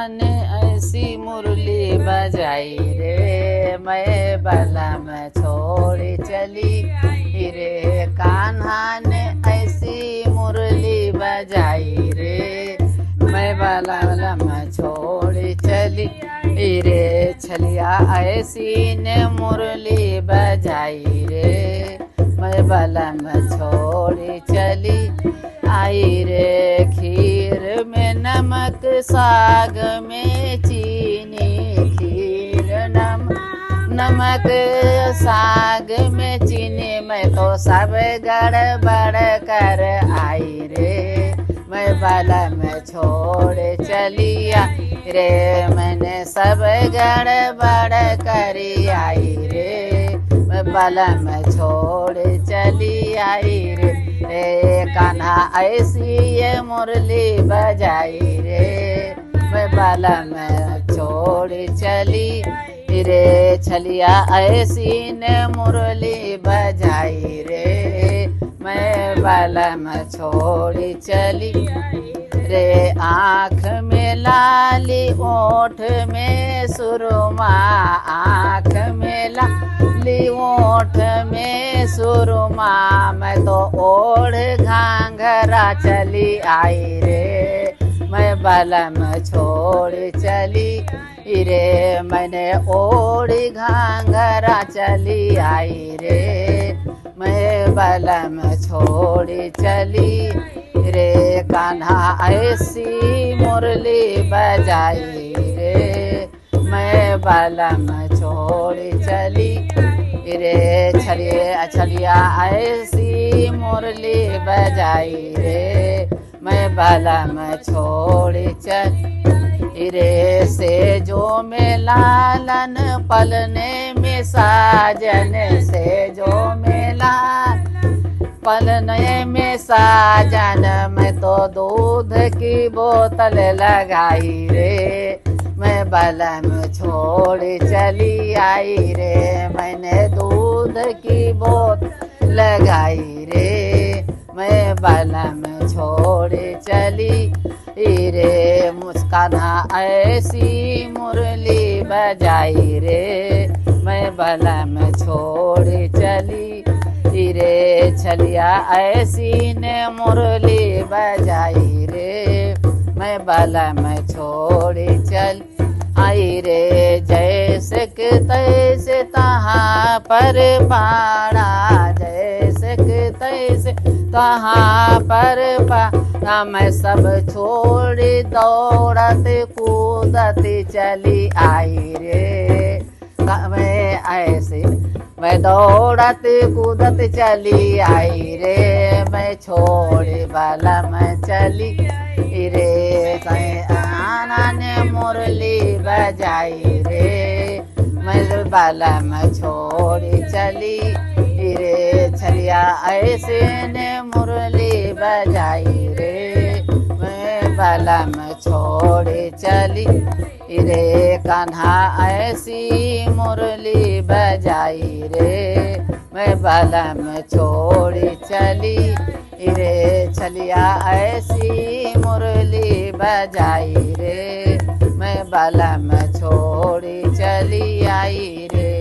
ने ऐसी मुरली बजाई रे, मैं बलम छोड़ चली रे। कान्हा ने ऐसी मुरली बजाई रे, मैं बलम छोड़ चली रे। छलिया ऐसी ने मुरली बजाई रे, मैं बलम छोड़ चली आई रे। खीर में नमक, साग में चीनी, खीर नमक साग में चीनी, मैं तो सब गड़बड़ कर आई रे, मैं बलम छोड़ चली आई रे। मैंने सब गड़बड़ कर आई रे, मैं बलम छोड़ चली आई रे। कान्हा ऐसी ये मुरली बजाई रे, मैं बलम छोड़ चली रे। छलिया ऐसी ने मुरली बजाई रे, मैं बलम छोड़ चली रे। आँख में लाली, ओठ में सुरमा, आँख में लाली, ओठ में सुरमा, मैं तो ओढ़ घाघरा चली आई रे, मैं बलम छोड़ चली रे। मैंने ओढ़ घाघरा चली आई रे, मैं बलम छोड़ चली रे। कान्हा ऐसी मुरली बजाई रे, मैं बलम छोड़ चली रे। छलिया ऐसी मुरली बजाई रे, मैं बलम छोड़ चली रे। सेजो में लालन, पलने में साजन, सेजो में लालन, पलने में साजन, मैं तो दूध की बोतल लगाई रे, मैं बलम छोड़ चली आई रे। मैंने दूध की बोतल लगाई रे, मैं बलम छोड़ चली रे। मुस्काना ऐसी मुरली बजाई रे, मैं बलम छोड़ चली रे। छलिया ऐसी ने मुरली बजाई रे, मैं बलम छोड़ चल आई रे। जैसे कि तैसे तहाँ पर पाड़ा, जैसे कि तैसे तहाँ पर पाड़ा, मैं सब छोड़ दौड़त कूदत चली आई रे। मैं ऐसे मैं दौड़त कूदत चली आई रे, मैं छोड़ बलम चली रे। कान्हा ने मुरली बजाई रे, मैं बलम छोड़ चली रे। छलिया ऐसे ने मुरली बजाई रे, मैं बलम छोड़ चली रे। कान्हा ऐसी मुरली बजाई रे, मैं बलम छोड़ चली रे। छलिया ऐसी मुरली बजाई रे, मैं बलम छोड़ चली आई रे।